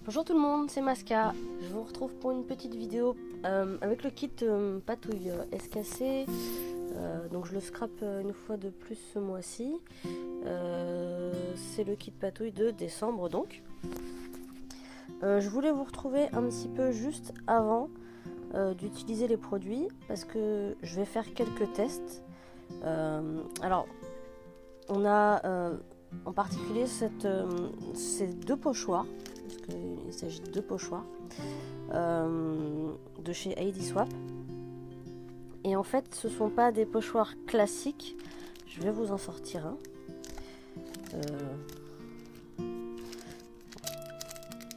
Bonjour tout le monde, c'est Masca. Je vous retrouve pour une petite vidéo avec le kit patouille SKC. Donc je le scrape une fois de plus ce mois-ci. C'est le kit patouille de décembre donc. Je voulais vous retrouver un petit peu juste avant d'utiliser les produits parce que je vais faire quelques tests. Alors on a en particulier ces deux pochoirs, parce qu'il s'agit de deux pochoirs de chez ID Swap. Et en fait, ce ne sont pas des pochoirs classiques. Je vais vous en sortir un.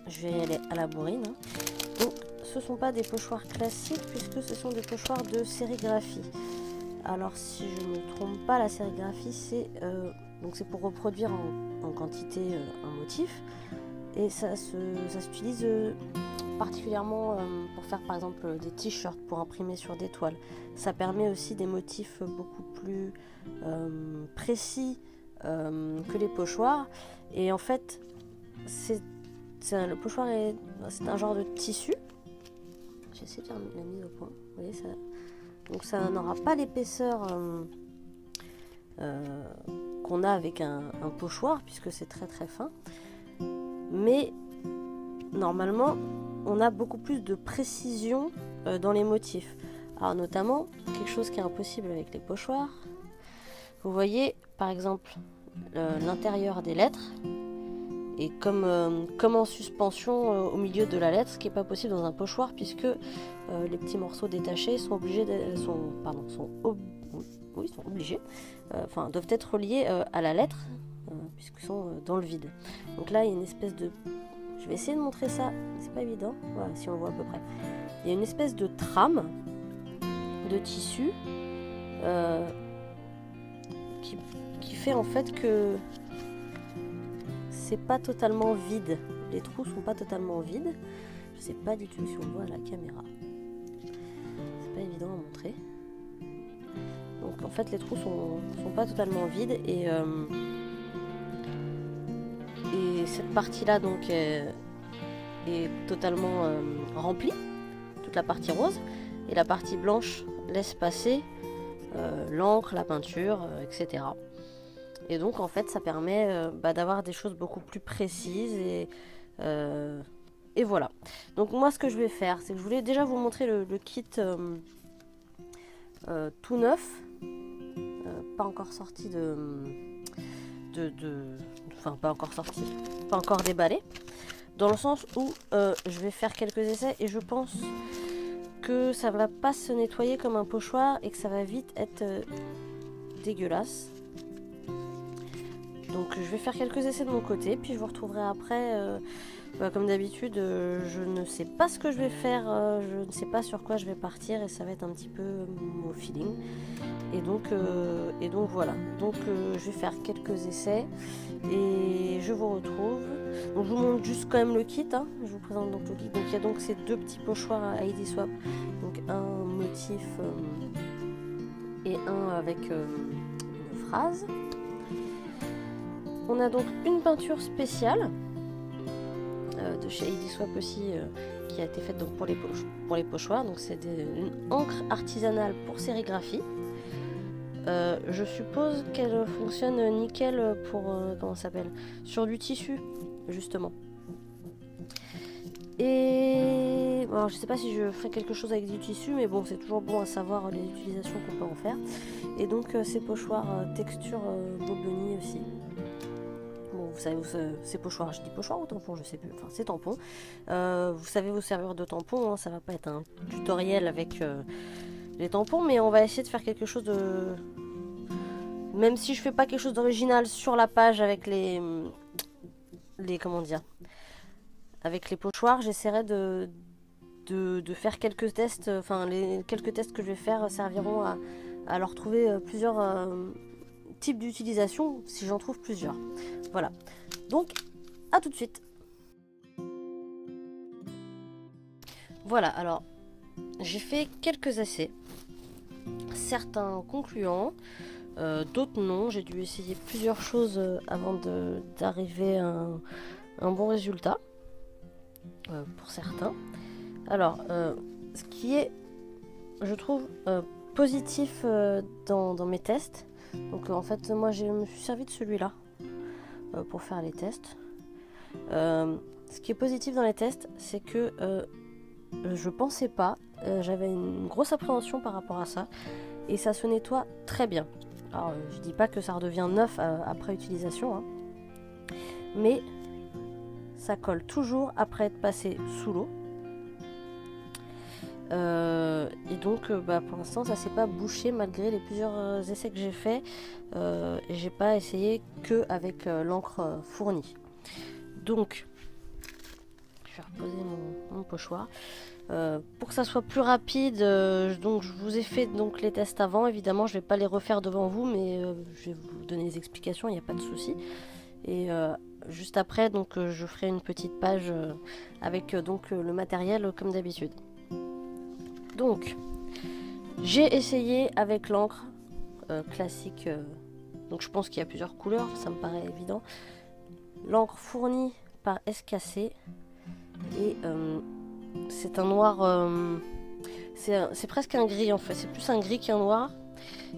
Je vais y aller à la bourrine. Donc, ce ne sont pas des pochoirs classiques puisque ce sont des pochoirs de sérigraphie. Alors, si je ne me trompe pas, la sérigraphie, c'est pour reproduire en quantité un motif. Et ça s'utilise particulièrement pour faire par exemple des t-shirts, pour imprimer sur des toiles. Ça permet aussi des motifs beaucoup plus précis que les pochoirs. Et en fait, le pochoir c'est un genre de tissu. J'essaie de faire la mise au point. Vous voyez, donc ça n'aura pas l'épaisseur qu'on a avec un pochoir, puisque c'est très très fin. Mais normalement, on a beaucoup plus de précision dans les motifs. Alors notamment, quelque chose qui est impossible avec les pochoirs. Vous voyez, par exemple, l'intérieur des lettres est comme en suspension au milieu de la lettre, ce qui n'est pas possible dans un pochoir, puisque les petits morceaux détachés sont obligés, doivent être reliés à la lettre, puisqu'ils sont dans le vide. Donc là, il y a une espèce de... Je vais essayer de montrer ça, c'est pas évident, voilà, si on voit à peu près. Il y a une espèce de trame de tissu qui fait en fait que c'est pas totalement vide. Les trous sont pas totalement vides. Je sais pas du tout si on voit à la caméra. C'est pas évident à montrer. Donc en fait les trous sont pas totalement vides et cette partie là donc est totalement remplie, toute la partie rose, et la partie blanche laisse passer l'encre, la peinture, etc. Et donc en fait ça permet d'avoir des choses beaucoup plus précises et voilà. Donc moi ce que je vais faire, c'est que je voulais déjà vous montrer le kit tout neuf, pas encore sorti enfin pas encore déballé, dans le sens où je vais faire quelques essais et je pense que ça va pas se nettoyer comme un pochoir et que ça va vite être dégueulasse. Donc je vais faire quelques essais de mon côté, puis je vous retrouverai après. Comme d'habitude, je ne sais pas ce que je vais faire, je ne sais pas sur quoi je vais partir et ça va être un petit peu au feeling. Et donc voilà. Donc je vais faire quelques essais et je vous retrouve. Donc je vous montre juste quand même le kit. Hein. Je vous présente donc le kit. Donc il y a donc ces deux petits pochoirs à ID Swap. Donc un motif et un avec une phrase. On a donc une peinture spéciale de chez ID Swap aussi qui a été faite donc pour les pochoirs. Donc c'est une encre artisanale pour sérigraphie. Je suppose qu'elle fonctionne nickel pour comment ça s'appelle, sur du tissu justement. Et alors, je sais pas si je ferai quelque chose avec du tissu, mais bon, c'est toujours bon à savoir les utilisations qu'on peut en faire. Et donc ces pochoirs texture Boboni aussi. Bon, vous savez, ces pochoirs, je dis pochoir ou tampon, je sais plus, enfin c'est tampon. Vous savez vous servir de tampon, hein, ça va pas être un tutoriel avec les tampons, mais on va essayer de faire quelque chose de... Même si je fais pas quelque chose d'original sur la page avec les comment dire, avec les pochoirs, j'essaierai de faire quelques tests, enfin les quelques tests que je vais faire serviront à leur trouver plusieurs types d'utilisation si j'en trouve plusieurs. Voilà, donc à tout de suite. Voilà, alors j'ai fait quelques essais, certains concluants, d'autres non. J'ai dû essayer plusieurs choses avant d'arriver à un bon résultat. pour certains. Alors, ce qui est, je trouve, positif dans mes tests, donc en fait moi je me suis servi de celui-là pour faire les tests. Ce qui est positif dans les tests, c'est que je pensais pas, j'avais une grosse appréhension par rapport à ça, et ça se nettoie très bien. Alors je dis pas que ça redevient neuf après utilisation, hein, mais ça colle toujours après être passé sous l'eau. Et donc pour l'instant ça s'est pas bouché malgré les plusieurs essais que j'ai fait, et j'ai pas essayé que avec l'encre fournie. Donc je vais reposer mon pochoir pour que ça soit plus rapide. Donc je vous ai fait donc les tests avant, évidemment je vais pas les refaire devant vous, mais je vais vous donner les explications, il n'y a pas de souci. Et juste après donc je ferai une petite page avec donc le matériel comme d'habitude. Donc, j'ai essayé avec l'encre classique, donc je pense qu'il y a plusieurs couleurs, ça me paraît évident. L'encre fournie par SKC, et c'est un noir, c'est presque un gris en fait, c'est plus un gris qu'un noir,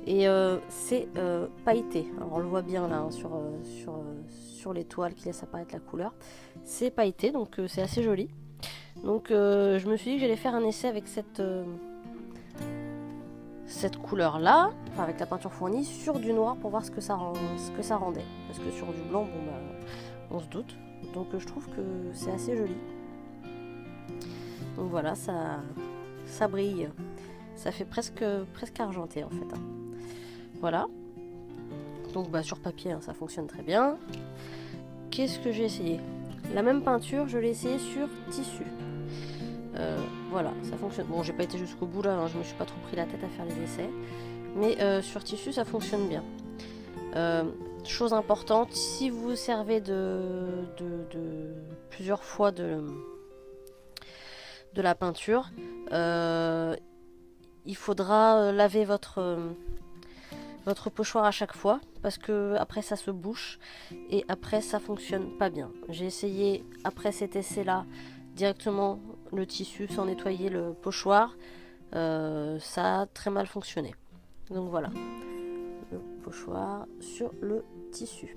et c'est pailleté. Alors on le voit bien là hein, sur l'étoile qui laisse apparaître la couleur, c'est pailleté, donc c'est assez joli. Donc je me suis dit que j'allais faire un essai avec cette couleur là, enfin avec la peinture fournie, sur du noir pour voir ce que ça rendait. Parce que sur du blanc, bon bah on se doute. Donc je trouve que c'est assez joli. Donc voilà, ça brille. Ça fait presque argenté en fait. Hein. Voilà. Donc bah sur papier hein, ça fonctionne très bien. Qu'est-ce que j'ai essayé ? La même peinture, je l'ai essayé sur tissu. Voilà, ça fonctionne. Bon, j'ai pas été jusqu'au bout là, hein, je me suis pas trop pris la tête à faire les essais. Mais sur tissu, ça fonctionne bien. Chose importante, si vous vous servez de plusieurs fois de la peinture, il faudra laver votre pochoir à chaque fois parce que après ça se bouche et après ça fonctionne pas bien. J'ai essayé après cet essai là directement le tissu sans nettoyer le pochoir, ça a très mal fonctionné. Donc voilà, le pochoir sur le tissu.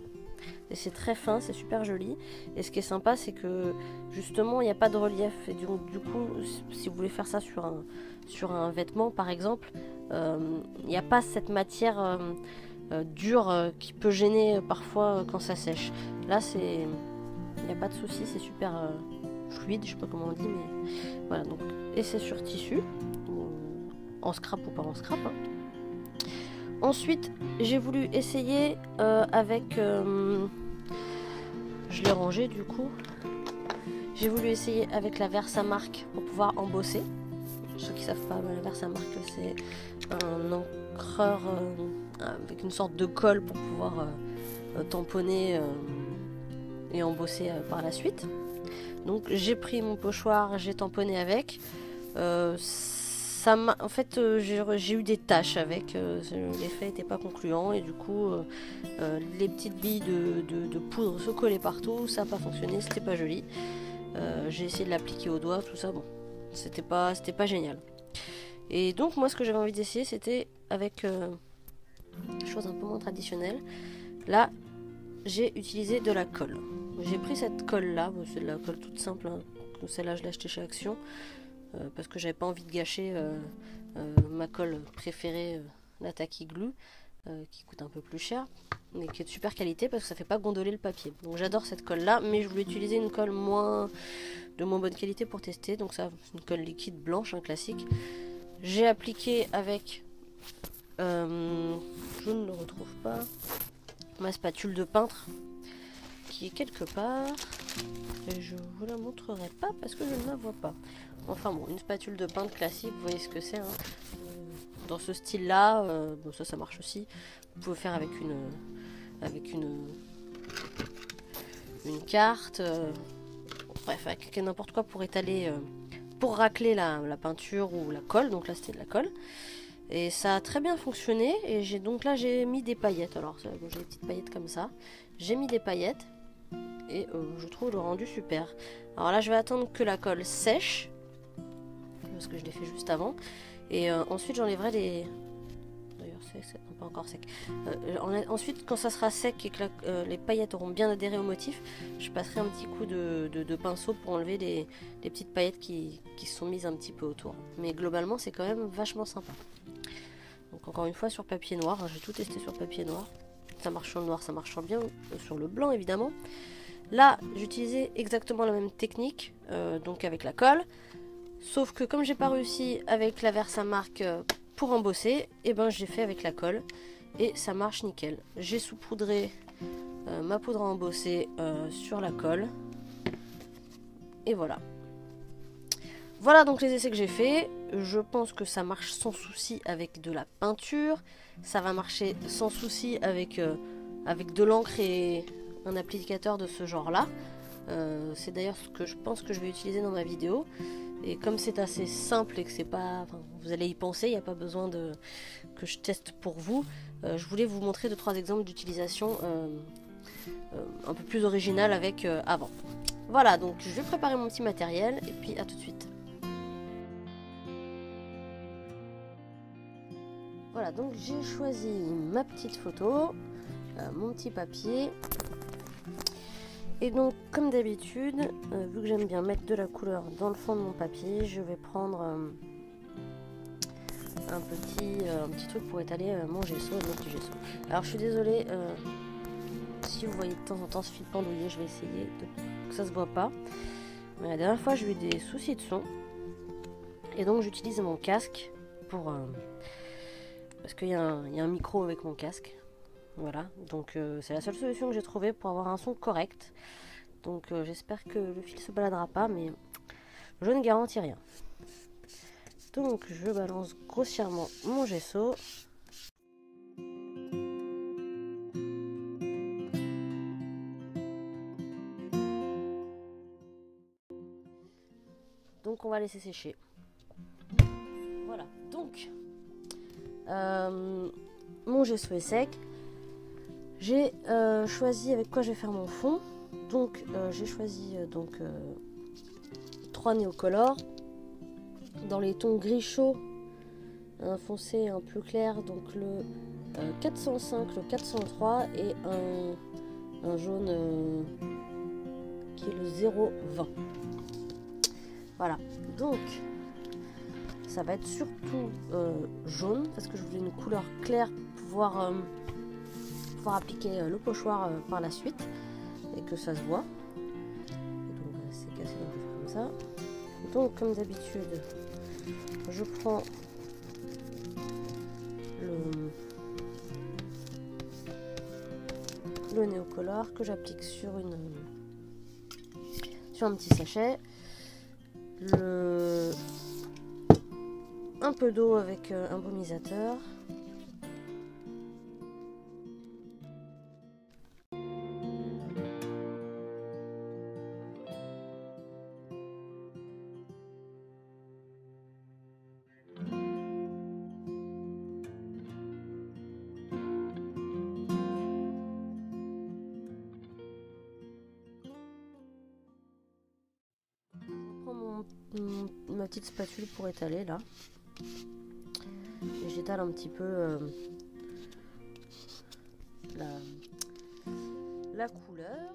Et c'est très fin, c'est super joli. Et ce qui est sympa, c'est que justement, il n'y a pas de relief. Et du coup, si vous voulez faire ça sur un vêtement, par exemple, il n'y a pas cette matière dure qui peut gêner parfois quand ça sèche. Là, il n'y a pas de souci, c'est super fluide, je sais pas comment on dit, mais voilà. Donc, et c'est sur tissu, en scrap ou pas en scrap. Hein. Ensuite, j'ai voulu essayer avec... je l'ai rangé du coup. J'ai voulu essayer avec la Versamark pour pouvoir embosser. Ceux qui savent pas, la Versamark c'est un encreur avec une sorte de colle pour pouvoir tamponner et embosser par la suite. Donc j'ai pris mon pochoir, j'ai tamponné avec. En fait, j'ai eu des taches avec, l'effet n'était pas concluant et du coup les petites billes de poudre se collaient partout, ça n'a pas fonctionné, c'était pas joli. J'ai essayé de l'appliquer au doigt, tout ça, bon, c'était pas génial. Et donc moi ce que j'avais envie d'essayer c'était avec des choses un peu moins traditionnelles. Là j'ai utilisé de la colle. J'ai pris cette colle là, bon, c'est de la colle toute simple, hein. Celle-là je l'ai achetée chez Action. Parce que j'avais pas envie de gâcher ma colle préférée, la Tacky Glue, qui coûte un peu plus cher, mais qui est de super qualité parce que ça fait pas gondoler le papier. Donc j'adore cette colle là, mais je voulais utiliser une colle de moins bonne qualité pour tester. Donc ça, c'est une colle liquide blanche, un classique. J'ai appliqué avec, je ne le retrouve pas, ma spatule de peintre qui est quelque part. Et je vous la montrerai pas parce que je ne la vois pas. Enfin bon, une spatule de peintre classique, vous voyez ce que c'est. Hein. Dans ce style-là, bon ça marche aussi. Vous pouvez faire avec une carte. Bref, avec n'importe quoi pour étaler, pour racler la peinture ou la colle. Donc là c'était de la colle. Et ça a très bien fonctionné. Et j'ai mis des paillettes. Alors bon, j'ai des petites paillettes comme ça. J'ai mis des paillettes. et je trouve le rendu super. Alors là je vais attendre que la colle sèche parce que je l'ai fait juste avant et ensuite j'enlèverai les... D'ailleurs c'est pas encore sec. Ensuite quand ça sera sec et que les paillettes auront bien adhéré au motif, je passerai un petit coup de pinceau pour enlever les petites paillettes qui se sont mises un petit peu autour. Mais globalement c'est quand même vachement sympa. Donc encore une fois sur papier noir, j'ai tout testé sur papier noir. Ça marche sur le noir, ça marche bien sur le blanc évidemment. Là j'utilisais exactement la même technique, donc avec la colle. Sauf que comme j'ai pas réussi avec la Versamark pour embosser, et ben j'ai fait avec la colle. Et ça marche nickel. J'ai saupoudré ma poudre à embosser sur la colle. Et voilà. Voilà donc les essais que j'ai fait. Je pense que ça marche sans souci avec de la peinture. Ça va marcher sans souci avec de l'encre et un applicateur de ce genre là. C'est d'ailleurs ce que je pense que je vais utiliser dans ma vidéo. Et comme c'est assez simple et que c'est pas... Enfin, vous allez y penser, il n'y a pas besoin que je teste pour vous. Je voulais vous montrer 2-3 exemples d'utilisation un peu plus original avec avant. Voilà, donc je vais préparer mon petit matériel et puis à tout de suite. Voilà, donc j'ai choisi ma petite photo, mon petit papier. Et donc, comme d'habitude, vu que j'aime bien mettre de la couleur dans le fond de mon papier, je vais prendre un petit truc pour étaler mon gesso et mettre du gesso. Alors, je suis désolée, si vous voyez de temps en temps ce fil pendouillé, je vais essayer que ça se voit pas. Mais la dernière fois, j'ai eu des soucis de son. Et donc, j'utilise mon casque pour... parce qu'il y a un micro avec mon casque. Voilà, donc c'est la seule solution que j'ai trouvée pour avoir un son correct. Donc j'espère que le fil se baladera pas, mais je ne garantis rien. Donc je balance grossièrement mon gesso. Donc on va laisser sécher. Voilà, donc mon gesso est sec. J'ai choisi avec quoi je vais faire mon fond. Donc j'ai choisi 3 néocolores dans les tons gris chaud, un foncé un peu clair, donc le 405, le 403 et un jaune qui est le 020. Voilà, donc ça va être surtout jaune parce que je voulais une couleur claire pour pouvoir appliquer le pochoir par la suite et que ça se voit. Et donc c'est cassé, donc je fais comme ça. Donc comme d'habitude, je prends le néocolore que j'applique sur un petit sachet. Un peu d'eau avec un brumisateur. Ma petite spatule pour étaler là et j'étale un petit peu la couleur.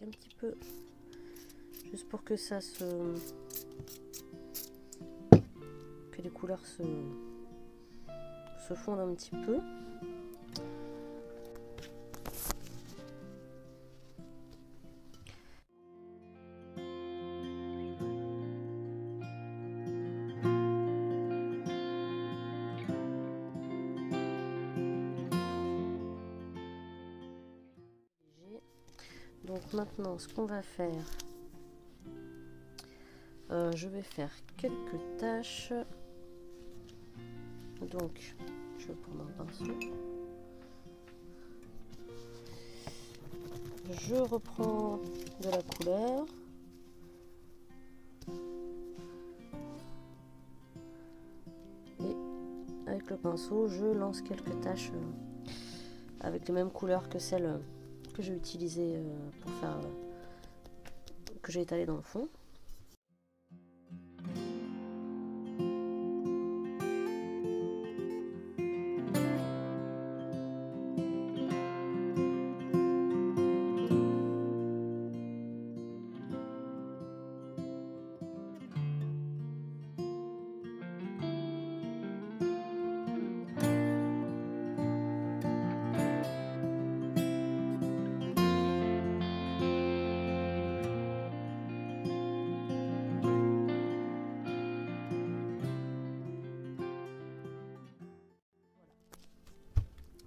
Un petit peu juste pour que que les couleurs se fondent un petit peu. Donc maintenant, ce qu'on va faire, je vais faire quelques tâches. Donc, je vais prendre un pinceau. Je reprends de la couleur. Et avec le pinceau, je lance quelques taches avec les mêmes couleurs que celles que j'ai utilisées pour faire que j'ai étalé dans le fond.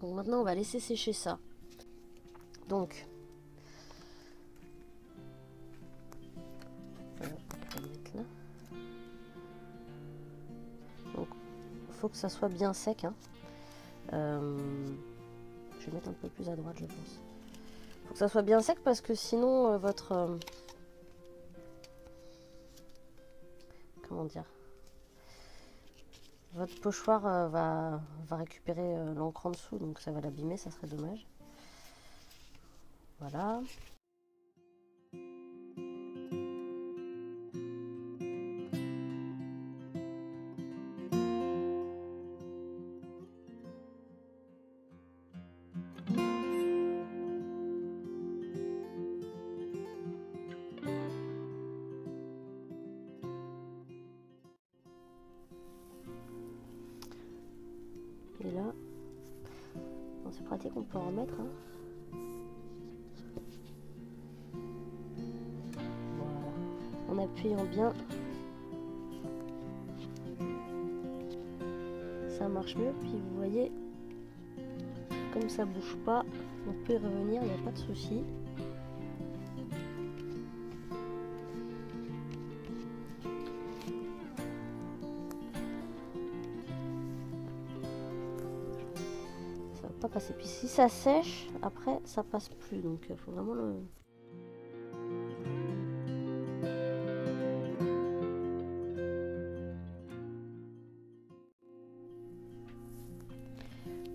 Donc maintenant on va laisser sécher ça. Donc voilà, on va le mettre là. Donc il faut que ça soit bien sec. Hein. Je vais mettre un peu plus à droite, je pense. Il faut que ça soit bien sec parce que sinon votre comment dire, votre pochoir va récupérer l'encre en dessous, donc ça va l'abîmer, ça serait dommage. Voilà. Et là, bon, c'est pratique, on peut en remettre. Hein. Voilà. En appuyant bien, ça marche mieux. Puis vous voyez, comme ça bouge pas, on peut y revenir, il n'y a pas de souci. Ça va pas passer. Puis si ça sèche, après ça passe plus. Donc il faut vraiment le...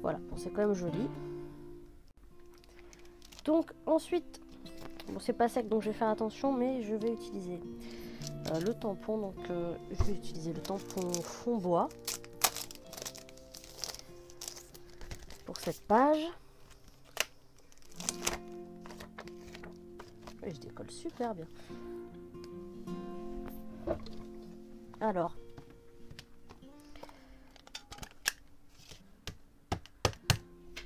Voilà, bon, c'est quand même joli. Donc ensuite, bon c'est pas sec donc je vais faire attention, mais je vais utiliser le tampon. Donc je vais utiliser le tampon fond bois pour cette page. Et je décolle super bien. Alors,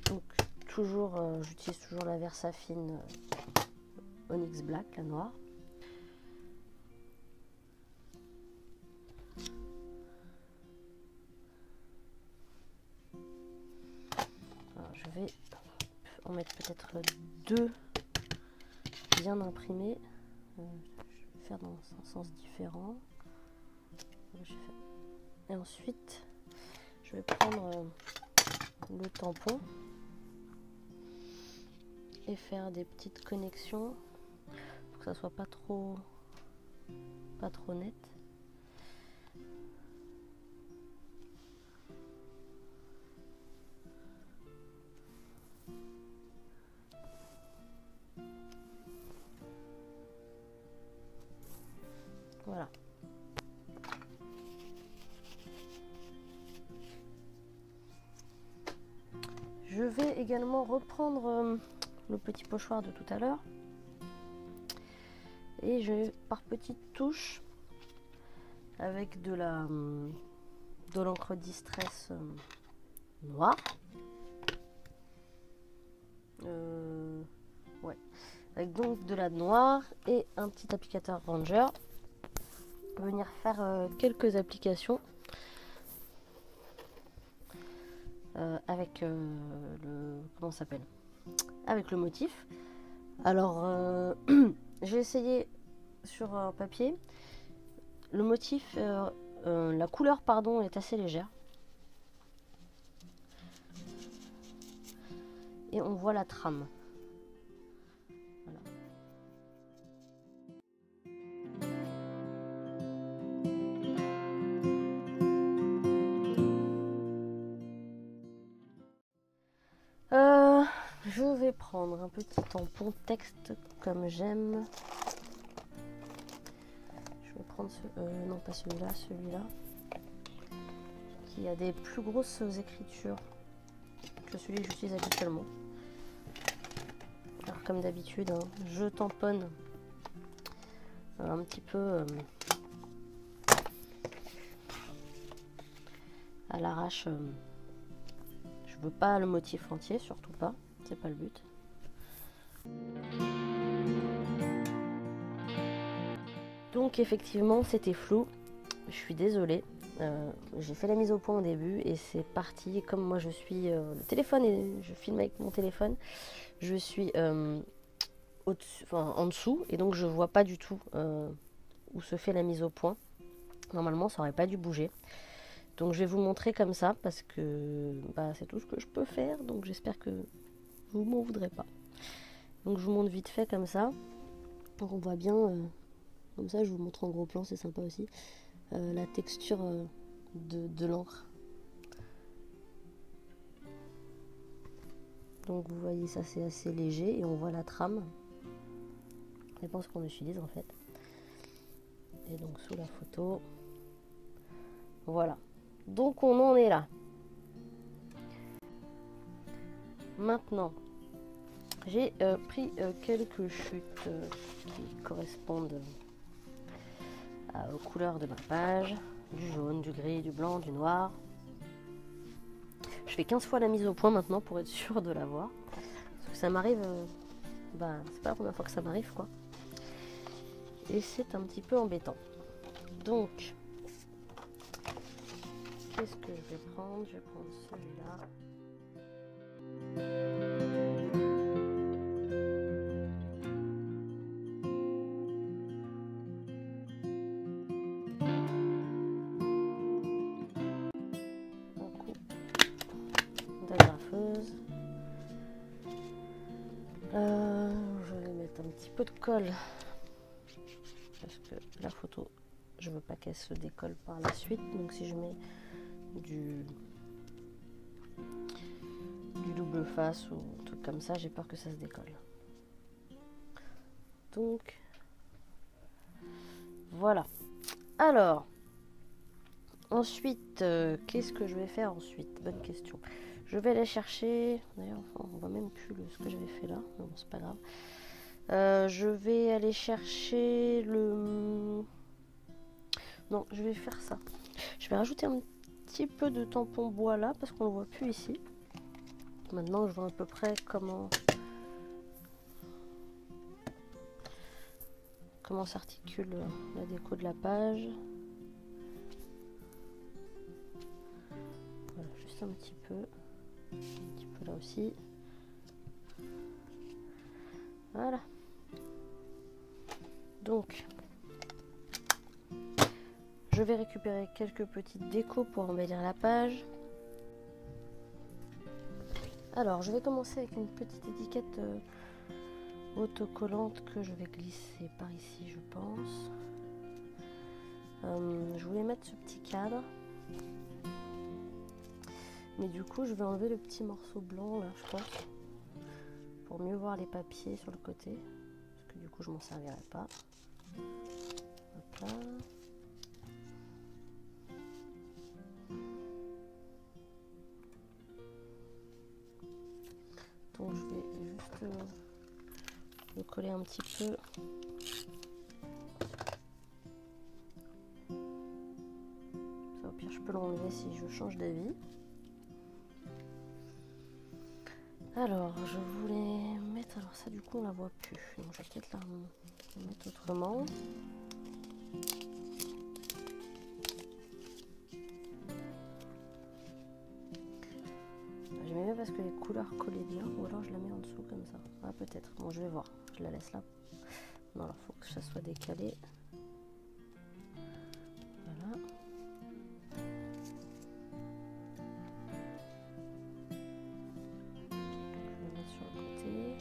donc toujours, j'utilise toujours la Versafine Onyx Black, la noire. Alors, je vais en mettre peut-être deux bien imprimés. Je vais faire dans un sens différent. Et ensuite, je vais prendre le tampon et faire des petites connexions pour que ça soit pas trop net. Voilà. Je vais également reprendre le petit pochoir de tout à l'heure et je vais par petites touches avec de l'encre Distress noire. Ouais, avec donc de la noire et un petit applicateur Ranger, venir faire quelques applications avec le comment ça s'appelle, avec le motif. Alors, j'ai essayé sur un papier. Le motif, la couleur, pardon, est assez légère. Et on voit la trame. Voilà. Je vais prendre un petit tampon texte comme j'aime. Je vais prendre non pas celui-là, celui-là. Qui a des plus grosses écritures que celui que j'utilise habituellement. Alors comme d'habitude, hein, je tamponne un petit peu à l'arrache. Je veux pas le motif entier, surtout pas, c'est pas le but. Donc effectivement c'était flou, je suis désolée. J'ai fait la mise au point au début et c'est parti. Comme moi je suis le téléphone et je filme avec mon téléphone, je suis en dessous et donc je vois pas du tout où se fait la mise au point. Normalement ça aurait pas dû bouger. Donc je vais vous montrer comme ça parce que bah, c'est tout ce que je peux faire. Donc j'espère que vous m'en voudrez pas. Donc je vous montre vite fait comme ça. Donc on voit bien, comme ça je vous montre en gros plan, c'est sympa aussi, la texture de l'encre. Donc vous voyez ça c'est assez léger et on voit la trame. Ça dépend ce qu'on utilise en fait. Et donc sous la photo, voilà. Donc on en est là. Maintenant, j'ai pris quelques chutes qui correspondent aux couleurs de ma page. Du jaune, du gris, du blanc, du noir. Je fais 15 fois la mise au point maintenant pour être sûre de l'avoir. Parce que ça m'arrive, c'est pas la première fois que ça m'arrive quoi. Et c'est un petit peu embêtant. Donc, qu'est-ce que je vais prendre? Je vais prendre celui-là. Un coup d'agrafeuse. Je vais mettre un petit peu de colle. Parce que la photo, je veux pas qu'elle se décolle par la suite. Donc si je mets du double face ou un truc comme ça, j'ai peur que ça se décolle. Donc voilà. Alors ensuite, qu'est-ce que je vais faire ensuite? Bonne question. Je vais aller chercher, d'ailleurs on voit même plus ce que j'avais fait là, mais bon c'est pas grave. Je vais aller chercher le... Non, je vais faire ça. Je vais rajouter un petit peu de tampon bois là, parce qu'on le voit plus ici. Maintenant je vois à peu près comment s'articule la déco de la page. Voilà, juste un petit peu là aussi. Voilà. Donc, je vais récupérer quelques petites décos pour embellir la page. Alors, je vais commencer avec une petite étiquette autocollante que je vais glisser par ici, je pense. Je voulais mettre ce petit cadre. Mais du coup, je vais enlever le petit morceau blanc, là, je pense. Pour mieux voir les papiers sur le côté. Parce que du coup, je m'en servirai pas. Hop là. Donc je vais juste le coller un petit peu. Ça, au pire je peux l'enlever si je change d'avis. Alors je voulais mettre, alors ça du coup on la voit plus, donc je vais peut-être la mettre autrement. J'ai J'aimais bien parce que les couleurs collaient bien, ou alors je la mets en dessous comme ça. Ah peut-être, bon je vais voir, je la laisse là. Non, alors faut que ça soit décalé. Voilà. Je vais mettre sur le côté.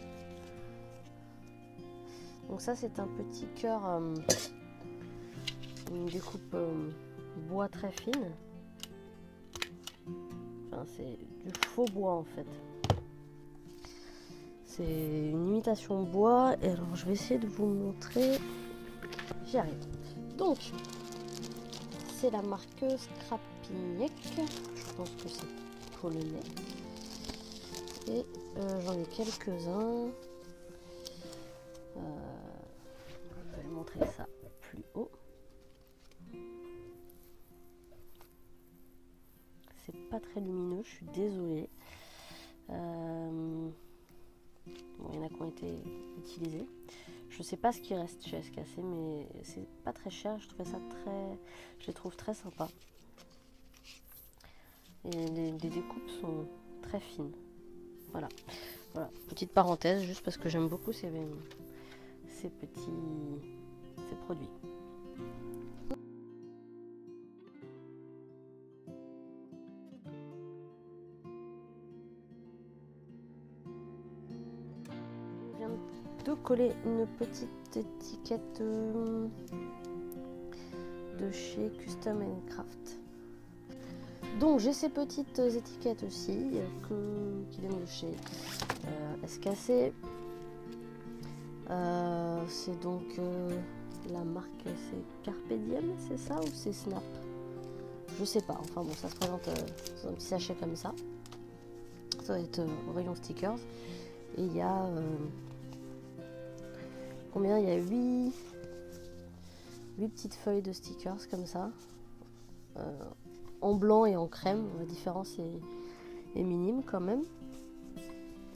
Donc ça c'est un petit cœur, une découpe bois très fine. Enfin c'est du faux bois en fait. C'est une imitation bois et alors je vais essayer de vous montrer. J'y arrive. Donc c'est la marque Scrapiniec. Je pense que c'est polonais. Et j'en ai quelques-uns. Je vais montrer ça plus haut. C'est pas très lumineux, je suis désolée. Bon, il y en a qui ont été utilisés. Je sais pas ce qui reste chez SKC, mais c'est pas très cher. Je trouvais ça je les trouve très sympas. Et les découpes sont très fines. Voilà. Voilà. Petite parenthèse, juste parce que j'aime beaucoup ces produits. Je viens de coller une petite étiquette de chez Custom & Craft. Donc j'ai ces petites étiquettes aussi qui viennent de chez SKC. C'est donc la marque, c'est Carpe Diem, c'est ça ou c'est Snap? Je sais pas, enfin bon, ça se présente dans un petit sachet comme ça. Ça va être au rayon stickers. Et il y a combien? Il y a 8 petites feuilles de stickers comme ça. En blanc et en crème, la différence est minime quand même.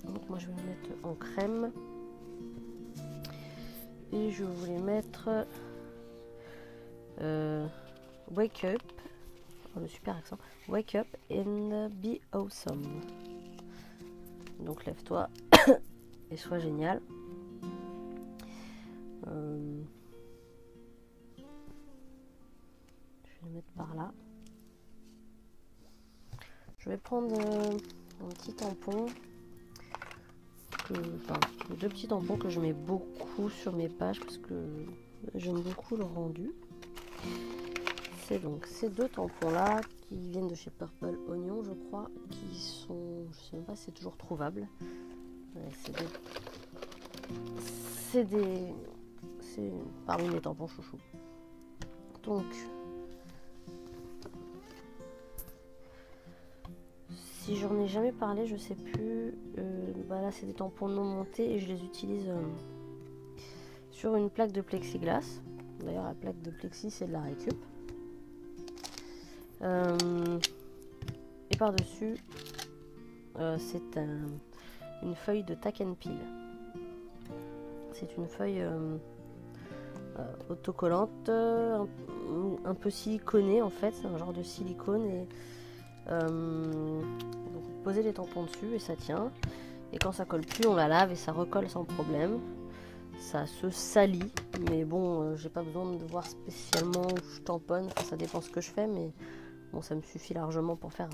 Donc moi je vais le mettre en crème. Et je voulais mettre Wake Up, oh, le super accent, Wake Up and Be Awesome. Donc lève-toi et sois génial. Je vais le mettre par là. Je vais prendre un petit tampon, deux petits tampons que je mets beaucoup sur mes pages parce que j'aime beaucoup le rendu. C'est donc ces deux tampons là qui viennent de chez Purple Onion, je crois, qui sont, je sais même pas si c'est toujours trouvable. Ouais, c'est parmi mes tampons chouchou. Donc si j'en ai jamais parlé, je sais plus. Bah là c'est des tampons non montés et je les utilise sur une plaque de plexiglas. D'ailleurs la plaque de plexi c'est de la récup. Et par dessus c'est une feuille de tack and peel. C'est une feuille autocollante, un peu siliconée en fait, c'est un genre de silicone et donc vous posez les tampons dessus et ça tient. Et quand ça colle plus, on la lave et ça recolle sans problème. Ça se salit, mais bon, j'ai pas besoin de voir spécialement où je tamponne. Enfin, ça dépend ce que je fais, mais bon, ça me suffit largement pour faire.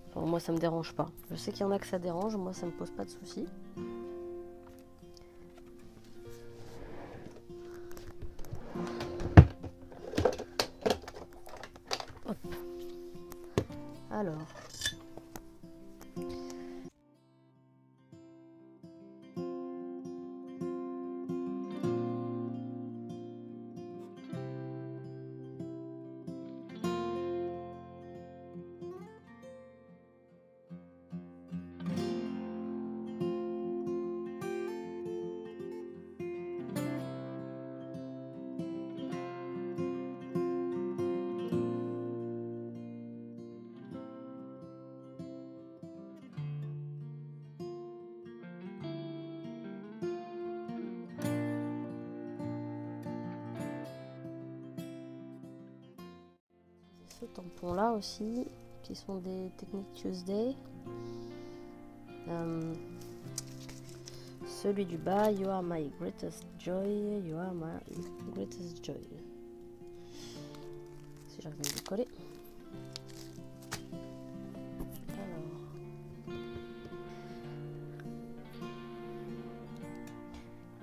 Enfin, moi, ça me dérange pas. Je sais qu'il y en a que ça dérange, moi, ça me pose pas de soucis. Hop. Alors. Ce tampon là aussi qui sont des Technique Tuesday. Celui du bas, You are my greatest joy, you are my greatest joy. Si j'arrive à le coller.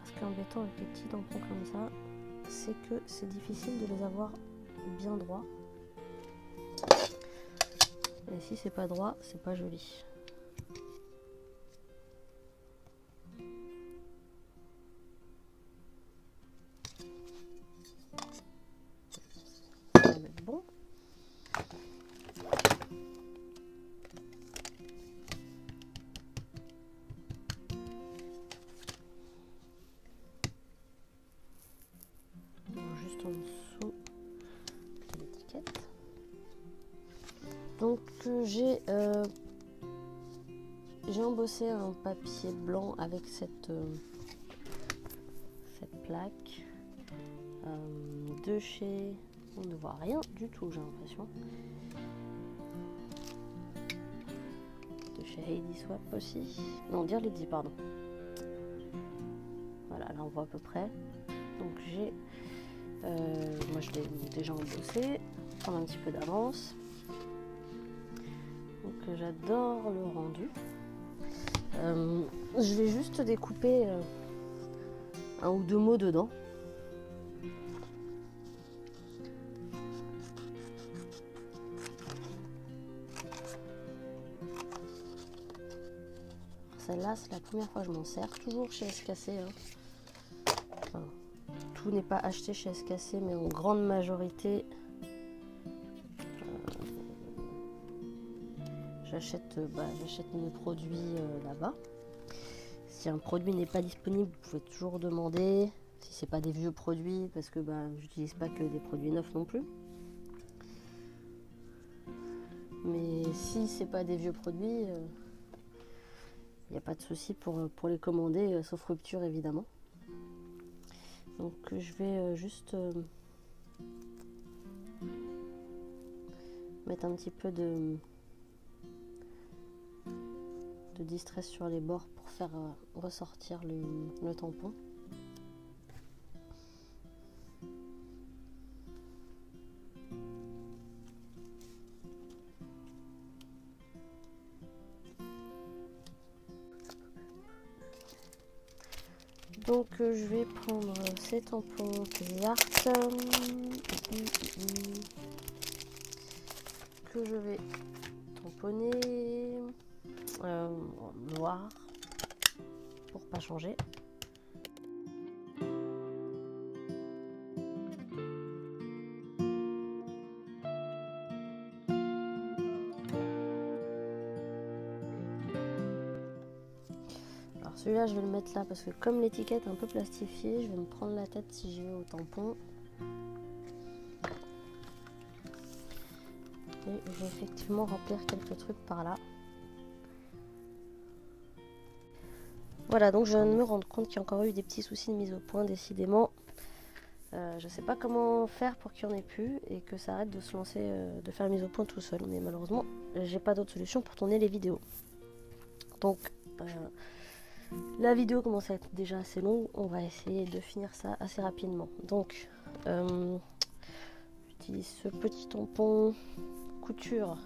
Ce qui est embêtant avec les petits tampons comme ça, c'est que c'est difficile de les avoir bien droits. Et si c'est pas droit, c'est pas joli. Ça va être bon. Juste en dessous de l'étiquette. Donc j'ai embossé un papier blanc avec cette plaque de chez, on ne voit rien du tout, j'ai l'impression, de chez Heidi Swap aussi, non, Dear Lady, pardon. Voilà, là on voit à peu près. Donc j'ai moi je l'ai déjà embossé, prendre un petit peu d'avance. Donc j'adore le rendu. Je vais juste découper un ou deux mots dedans. Celle-là, c'est la première fois que je m'en sers, toujours chez SKC. Hein. Enfin, tout n'est pas acheté chez SKC, mais en grande majorité, j'achète mes produits là-bas. Si un produit n'est pas disponible, vous pouvez toujours demander. Si c'est pas des vieux produits, parce que j'utilise pas que des produits neufs non plus. Mais si c'est pas des vieux produits, il n'y a pas de souci pour les commander, sauf rupture évidemment. Donc je vais juste mettre un petit peu de distress sur les bords pour faire ressortir le tampon. Donc je vais prendre ces tampons Art que je vais tamponner en noir pour pas changer. Alors celui-là je vais le mettre là parce que comme l'étiquette est un peu plastifiée, je vais me prendre la tête si j'y vais au tampon. Et je vais effectivement remplir quelques trucs par là. Voilà, donc je viens de me rendre compte qu'il y a encore eu des petits soucis de mise au point, décidément. Je ne sais pas comment faire pour qu'il n'y en ait plus et que ça arrête de se lancer, de faire la mise au point tout seul. Mais malheureusement, j'ai pas d'autre solution pour tourner les vidéos. Donc, la vidéo commence à être déjà assez longue. On va essayer de finir ça assez rapidement. Donc, j'utilise ce petit tampon couture.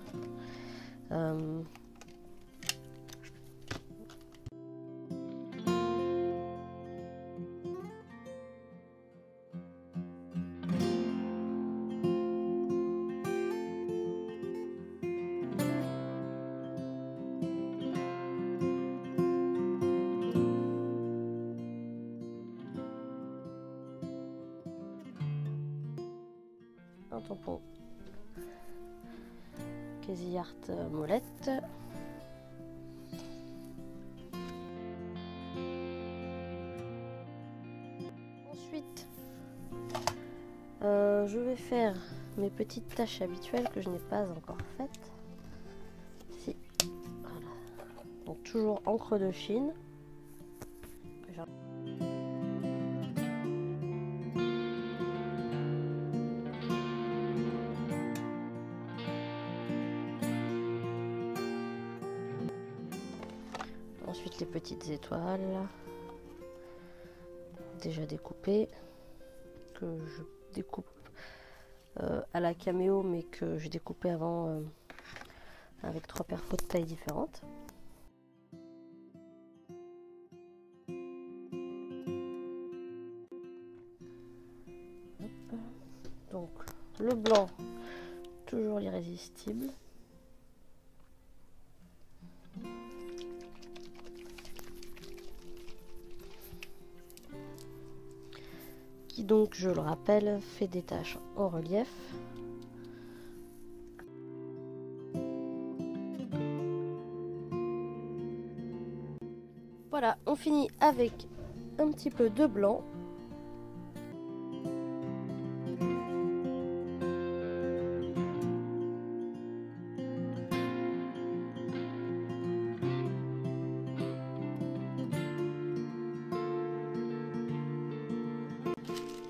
Un tampon Crazy Art molette. Ensuite, je vais faire mes petites tâches habituelles que je n'ai pas encore faites. Si, voilà. Donc toujours encre de Chine. Ensuite les petites étoiles déjà découpées, que je découpe à la caméo, mais que j'ai découpé avant avec 3 perfos de taille différentes. Donc le blanc, toujours l'irrésistible. Qui donc, je le rappelle, fait des taches en relief. Voilà, on finit avec un petit peu de blanc.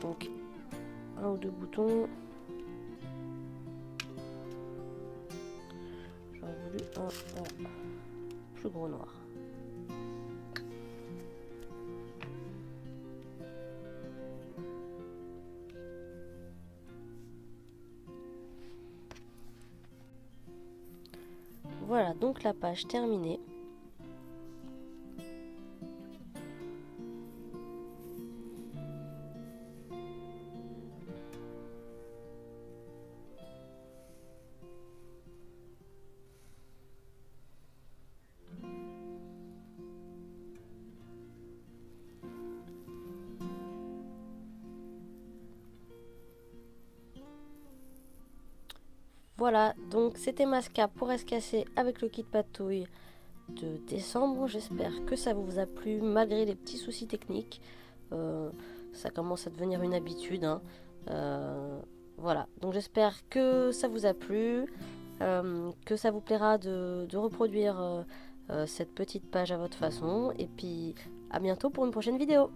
Donc, 1 ou 2 boutons. J'aurais voulu un plus gros noir. Voilà, donc la page terminée. Voilà, donc c'était Masca pour escasser avec le kit patouille de décembre. J'espère que ça vous a plu malgré les petits soucis techniques. Ça commence à devenir une habitude, hein. Voilà, donc j'espère que ça vous a plu, que ça vous plaira de reproduire cette petite page à votre façon. Et puis à bientôt pour une prochaine vidéo.